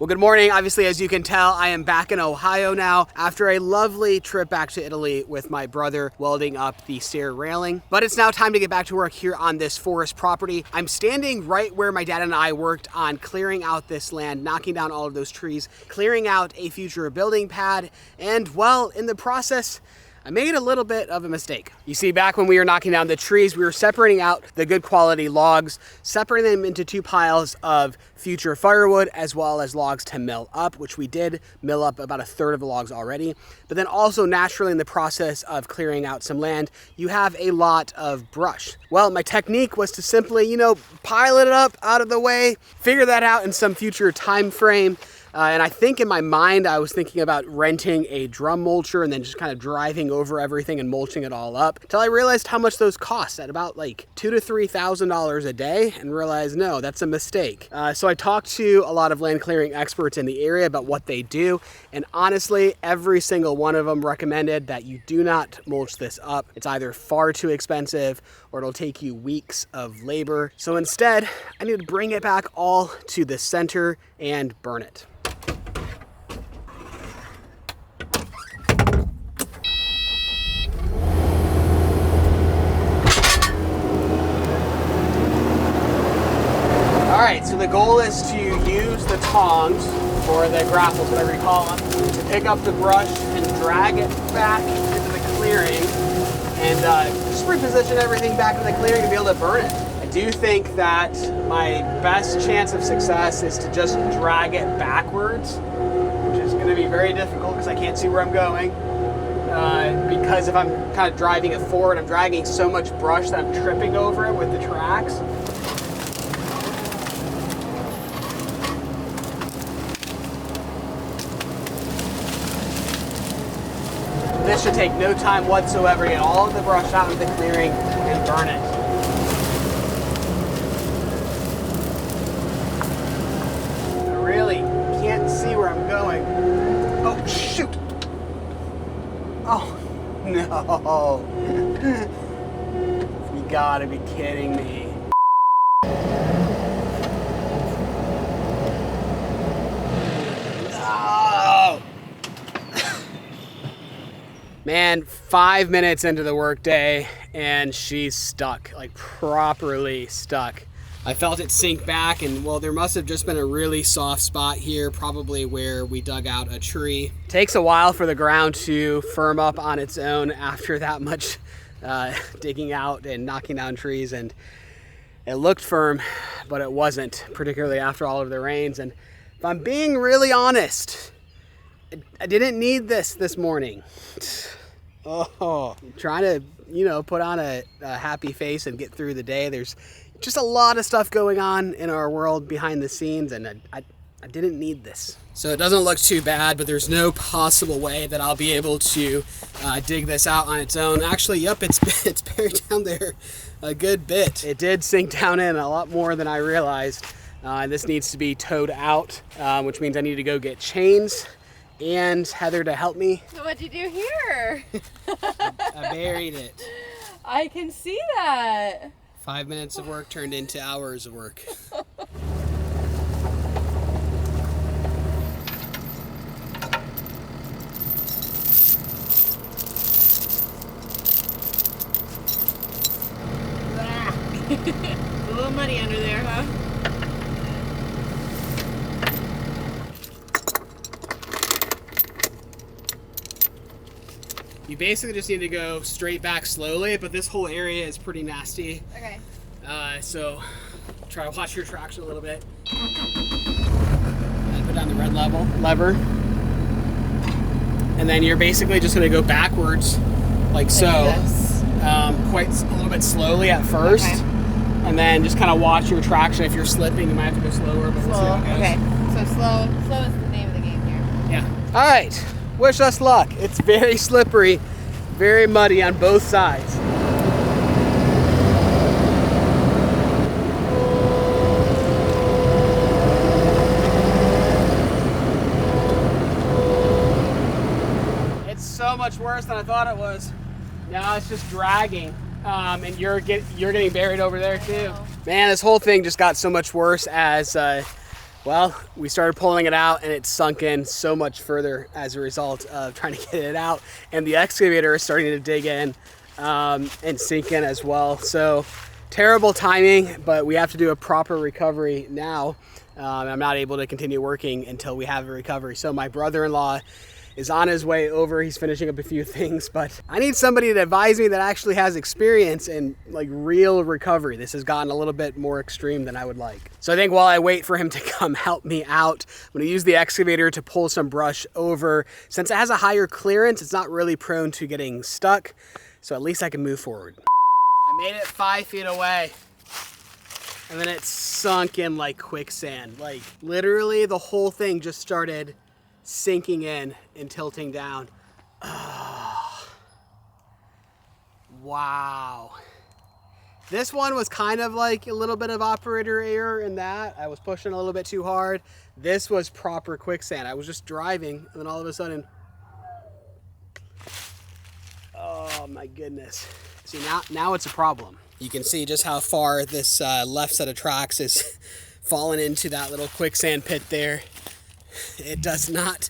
Well, good morning. Obviously, as you can tell, I am back in Ohio now after a lovely trip back to Italy with my brother welding up the stair railing. But it's now time to get back to work here on this forest property. I'm standing right where my dad and I worked on clearing out this land, knocking down all of those trees, clearing out a future building pad, and well, in the process, I made a little bit of a mistake. You see, back when we were knocking down the trees, we were separating out the good quality logs, separating them into two piles of future firewood as well as logs to mill up, which we did mill up about a third of the logs already. But then also naturally in the process of clearing out some land, you have a lot of brush. Well, my technique was to simply, pile it up out of the way, figure that out in some future time frame. And I think in my mind, I was thinking about renting a drum mulcher and then just kind of driving over everything and mulching it all up until I realized how much those cost at about like $2,000 to $3,000 a day and realized, no, that's a mistake. So I talked to a lot of land clearing experts in the area about what they do. And honestly, every single one of them recommended that you do not mulch this up. It's either far too expensive or it'll take you weeks of labor. So instead, I need to bring it back all to the center and burn it. All right, so the goal is to use the tongs, or the grapples, whatever you call them, to pick up the brush and drag it back into the clearing and just reposition everything back in the clearing to be able to burn it. I do think that my best chance of success is to just drag it backwards, which is going to be very difficult because I can't see where I'm going. Because if I'm kind of driving it forward, I'm dragging so much brush that I'm tripping over it with the tracks. This should take no time whatsoever to get all of the brush out of the clearing and burn it. I really can't see where I'm going. Oh, shoot! Oh, no. You gotta be kidding me. Man, 5 minutes into the workday and she's stuck, like properly stuck. I felt it sink back and well, there must have just been a really soft spot here, probably where we dug out a tree. It takes a while for the ground to firm up on its own after that much digging out and knocking down trees, and it looked firm, but it wasn't, particularly after all of the rains. And if I'm being really honest, I didn't need this morning. Oh, trying to, put on a happy face and get through the day. There's just a lot of stuff going on in our world behind the scenes, and I didn't need this. So it doesn't look too bad, but there's no possible way that I'll be able to dig this out on its own. Actually, yep, it's buried down there a good bit. It did sink down in a lot more than I realized. This needs to be towed out, which means I need to go get chains and Heather to help me. So what'd you do here? I buried it. I can see that. 5 minutes of work turned into hours of work. A little muddy under there, huh? You basically just need to go straight back slowly, but this whole area is pretty nasty. Okay. So try to watch your traction a little bit. And put down the red lever. And then you're basically just going to go backwards like so. Quite a little bit slowly at first. Okay. And then just kind of watch your traction. If you're slipping, you might have to go slower, but we'll see how it goes. Okay. So slow is the name of the game here. Yeah. All right. Wish us luck. It's very slippery, very muddy on both sides. It's so much worse than I thought it was. Now it's just dragging, and you're getting buried over there too. Man, this whole thing just got so much worse as Well, we started pulling it out and it sunk in so much further as a result of trying to get it out. And the excavator is starting to dig in and sink in as well. So terrible timing, but we have to do a proper recovery now. I'm not able to continue working until we have a recovery. So my brother-in-law is on his way over. He's finishing up a few things, but I need somebody to advise me that actually has experience in like real recovery. This has gotten a little bit more extreme than I would like. So I think while I wait for him to come help me out, I'm gonna use the excavator to pull some brush over. Since it has a higher clearance, it's not really prone to getting stuck. So at least I can move forward. I made it 5 feet away. And then it sunk in like quicksand. Like literally the whole thing just started sinking in and tilting down. Oh. Wow. This one was kind of like a little bit of operator error in that I was pushing a little bit too hard. This was proper quicksand. I was just driving and then all of a sudden, oh my goodness. See, now it's a problem. You can see just how far this left set of tracks is fallen into that little quicksand pit there. It does not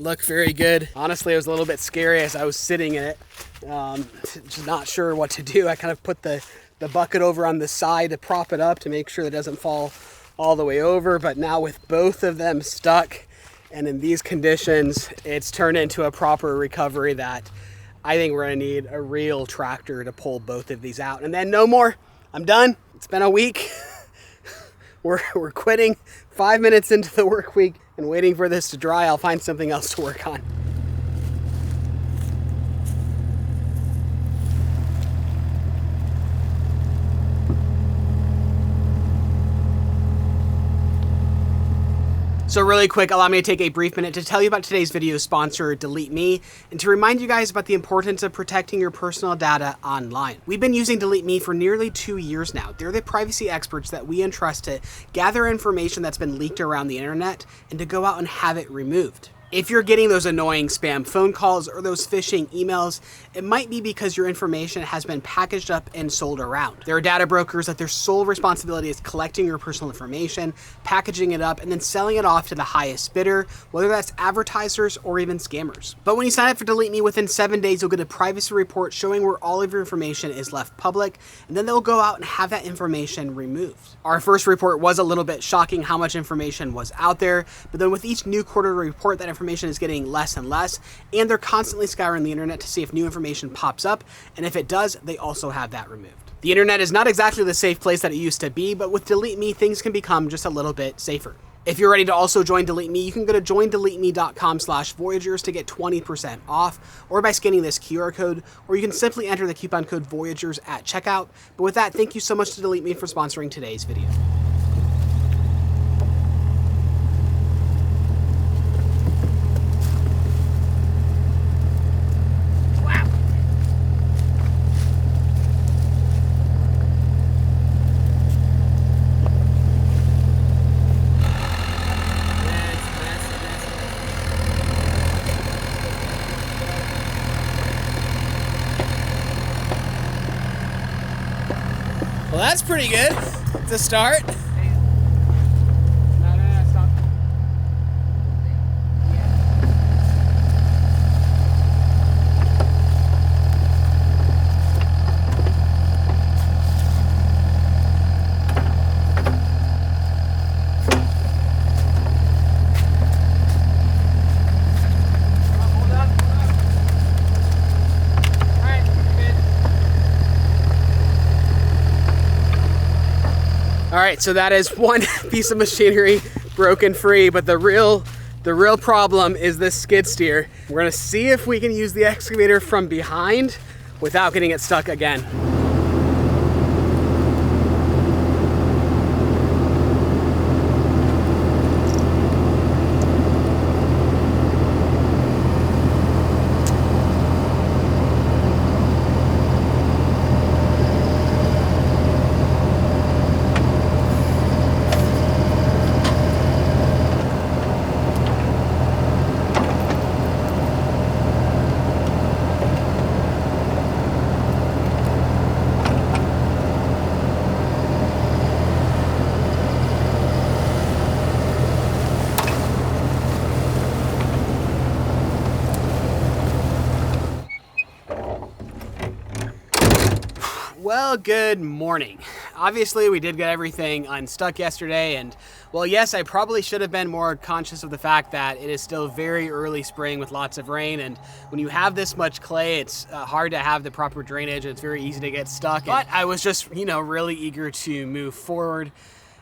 look very good. Honestly, it was a little bit scary as I was sitting in it. Just not sure what to do. I kind of put the bucket over on the side to prop it up to make sure it doesn't fall all the way over. But now with both of them stuck and in these conditions, it's turned into a proper recovery that I think we're gonna need a real tractor to pull both of these out. And then no more, I'm done. It's been a week. We're quitting 5 minutes into the work week and waiting for this to dry. I'll find something else to work on. So really quick, allow me to take a brief minute to tell you about today's video sponsor, Delete Me, and to remind you guys about the importance of protecting your personal data online. We've been using Delete Me for nearly 2 years now. They're the privacy experts that we entrust to gather information that's been leaked around the internet and to go out and have it removed. If you're getting those annoying spam phone calls or those phishing emails, it might be because your information has been packaged up and sold around. There are data brokers that their sole responsibility is collecting your personal information, packaging it up, and then selling it off to the highest bidder, whether that's advertisers or even scammers. But when you sign up for Delete Me, within 7 days, you'll get a privacy report showing where all of your information is left public, and then they'll go out and have that information removed. Our first report was a little bit shocking how much information was out there, but then with each new quarterly report, that information is getting less and less, and they're constantly scouring the internet to see if new information pops up, and if it does, they also have that removed. The internet is not exactly the safe place that it used to be, but with Delete Me, things can become just a little bit safer. If you're ready to also join Delete Me, you can go to joindeleteme.com/Voyagers to get 20% off, or by scanning this QR code, or you can simply enter the coupon code Voyagers at checkout. But with that, thank you so much to Delete Me for sponsoring today's video. Well, that's pretty good to start. Stop. Hold up. All right, good. All right, so that is one piece of machinery broken free, but the real problem is this skid steer. We're gonna see if we can use the excavator from behind without getting it stuck again. Well, good morning. Obviously, we did get everything unstuck yesterday, and well, yes, I probably should have been more conscious of the fact that it is still very early spring with lots of rain, and when you have this much clay, it's hard to have the proper drainage, and it's very easy to get stuck. But I was just, really eager to move forward.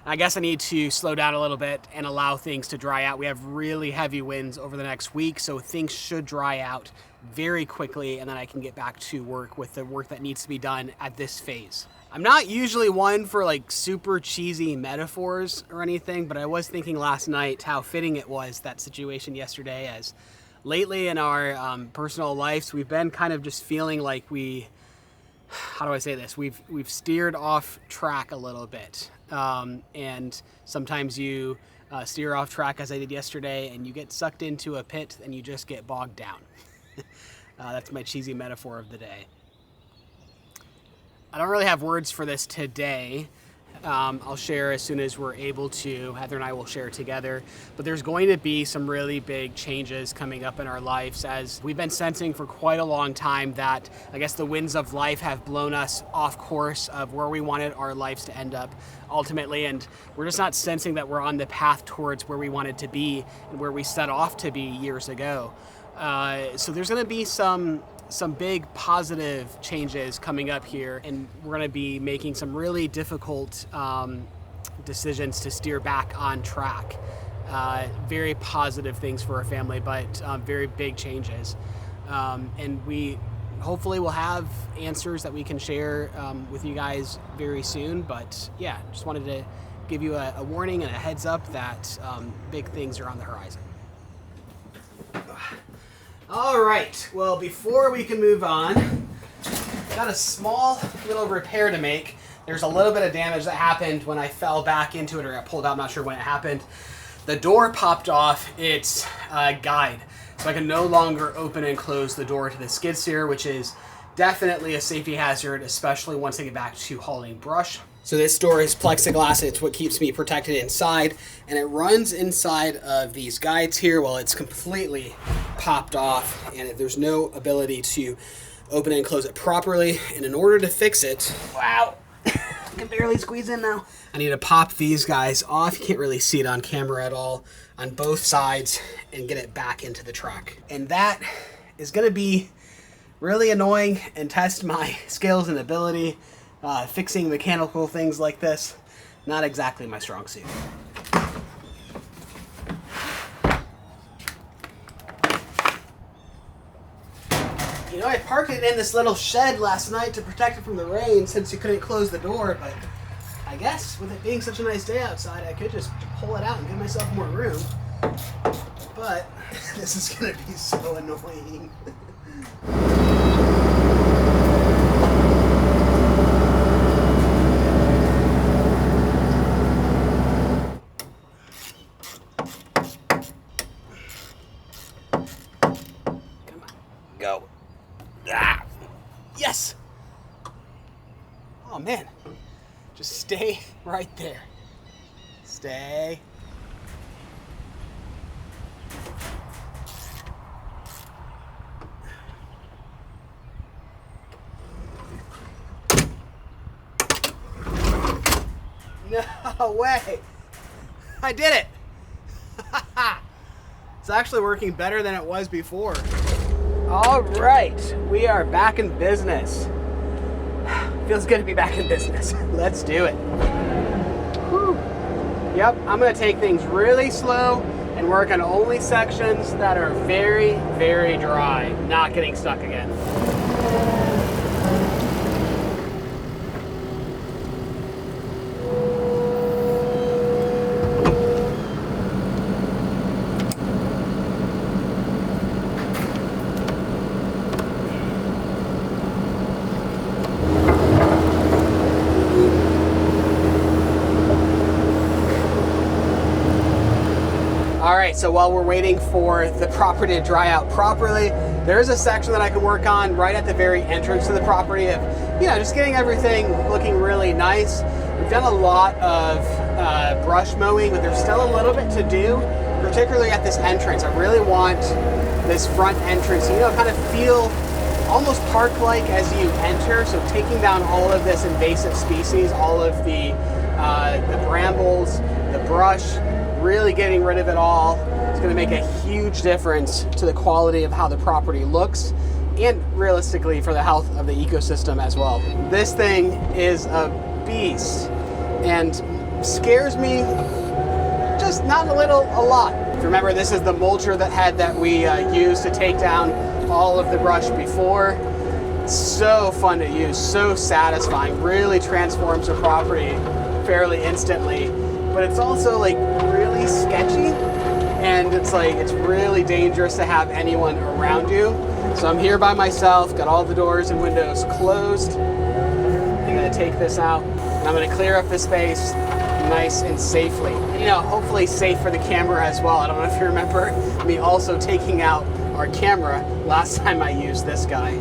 I guess I need to slow down a little bit and allow things to dry out. We have really heavy winds over the next week, so things should dry out very quickly, and then I can get back to work with the work that needs to be done at this phase. I'm not usually one for like super cheesy metaphors or anything, but I was thinking last night how fitting it was, that situation yesterday, as lately in our personal lives, we've been kind of just feeling like how do I say this? We've steered off track a little bit. And sometimes you steer off track, as I did yesterday, and you get sucked into a pit and you just get bogged down. That's my cheesy metaphor of the day. I don't really have words for this today. I'll share as soon as we're able to. Heather and I will share together. But there's going to be some really big changes coming up in our lives, as we've been sensing for quite a long time that I guess the winds of life have blown us off course of where we wanted our lives to end up ultimately. And we're just not sensing that we're on the path towards where we wanted to be and where we set off to be years ago. So there's going to be some big positive changes coming up here, and we're going to be making some really difficult decisions to steer back on track. Very positive things for our family, but very big changes. And we hopefully will have answers that we can share with you guys very soon. But yeah, just wanted to give you a warning and a heads up that big things are on the horizon. All right, well, before we can move on, got a small little repair to make. There's a little bit of damage that happened when I fell back into it, or got pulled out, I'm not sure when it happened. The door popped off its guide, so I can no longer open and close the door to the skid steer, which is definitely a safety hazard, especially once I get back to hauling brush. So this door is plexiglass, it's what keeps me protected inside, and it runs inside of these guides here. Well, it's completely popped off, and there's no ability to open it and close it properly. And in order to fix it, wow, I can barely squeeze in now. I need to pop these guys off. You can't really see it on camera at all, on both sides, and get it back into the truck. And that is gonna be really annoying and test my skills and ability. Fixing mechanical things like this, not exactly my strong suit. I parked it in this little shed last night to protect it from the rain since you couldn't close the door, but I guess with it being such a nice day outside, I could just pull it out and give myself more room. But this is gonna be so annoying. Go. Ah, yes. Oh man, just stay right there. Stay. No way. I did it. It's actually working better than it was before. All right, we are back in business. Feels good to be back in business. Let's do it. Whew. Yep, I'm gonna take things really slow and work on only sections that are very, very dry, not getting stuck again. So while we're waiting for the property to dry out properly, there's a section that I can work on right at the very entrance to the property of, just getting everything looking really nice. We've done a lot of brush mowing, but there's still a little bit to do, particularly at this entrance. I really want this front entrance, kind of feel almost park-like as you enter. So taking down all of this invasive species, all of the brambles, the brush, really getting rid of it all. It's going to make a huge difference to the quality of how the property looks, and realistically for the health of the ecosystem as well. This thing is a beast and scares me just not a little, a lot. Remember, this is the mulcher that we used to take down all of the brush before. So fun to use, so satisfying, really transforms the property fairly instantly. But it's also like really sketchy, and it's really dangerous to have anyone around you. So I'm here by myself, got all the doors and windows closed. I'm gonna take this out, and I'm gonna clear up the space nice and safely. You know, hopefully safe for the camera as well. I don't know if you remember me also taking out our camera last time I used this guy.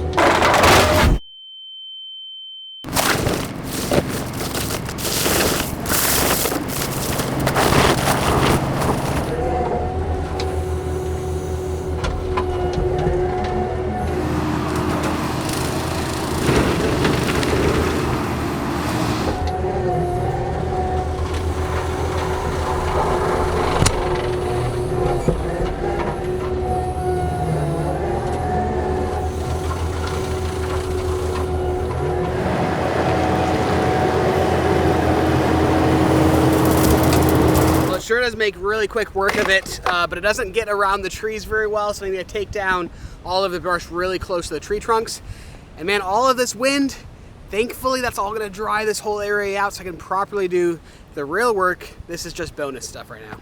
Sure does make really quick work of it, but it doesn't get around the trees very well, so I need to take down all of the brush really close to the tree trunks. And man, all of this wind, thankfully that's all gonna dry this whole area out so I can properly do the real work. This is just bonus stuff right now.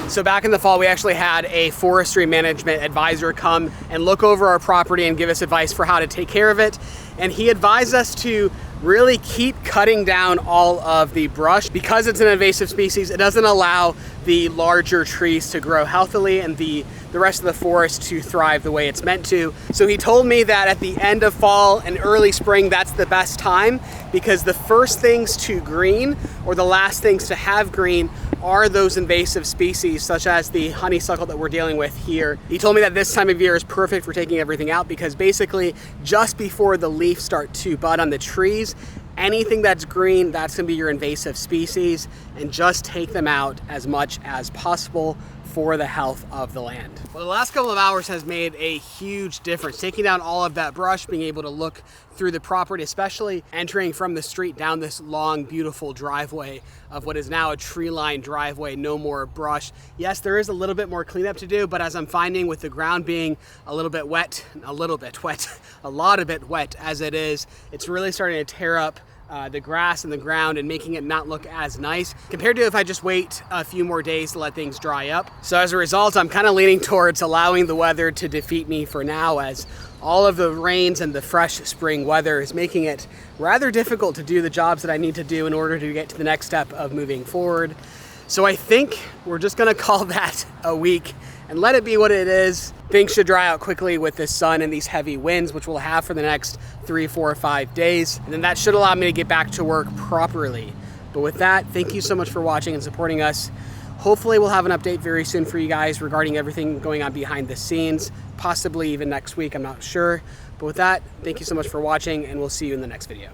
So back in the fall, we actually had a forestry management advisor come and look over our property and give us advice for how to take care of it. And he advised us to really keep cutting down all of the brush. Because it's an invasive species, it doesn't allow the larger trees to grow healthily and the rest of the forest to thrive the way it's meant to. So he told me that at the end of fall and early spring, that's the best time, because the first things to green, or the last things to have green, are those invasive species such as the honeysuckle that we're dealing with here. He told me that this time of year is perfect for taking everything out, because basically just before the leaves start to bud on the trees, anything that's green, that's gonna be your invasive species, and just take them out as much as possible for the health of the land. Well, the last couple of hours has made a huge difference. Taking down all of that brush, being able to look through the property, especially entering from the street down this long, beautiful driveway of what is now a tree-lined driveway, no more brush. Yes, there is a little bit more cleanup to do, but as I'm finding with the ground being a lot of it wet as it is, it's really starting to tear up the grass and the ground and making it not look as nice compared to if I just wait a few more days to let things dry up. So as a result, I'm kind of leaning towards allowing the weather to defeat me for now, as all of the rains and the fresh spring weather is making it rather difficult to do the jobs that I need to do in order to get to the next step of moving forward. So I think we're just gonna call that a week and let it be what it is. Things should dry out quickly with the sun and these heavy winds, which we'll have for the next 3, 4, 5 days. And then that should allow me to get back to work properly. But with that, thank you so much for watching and supporting us. Hopefully we'll have an update very soon for you guys regarding everything going on behind the scenes, possibly even next week, I'm not sure. But with that, thank you so much for watching, and we'll see you in the next video.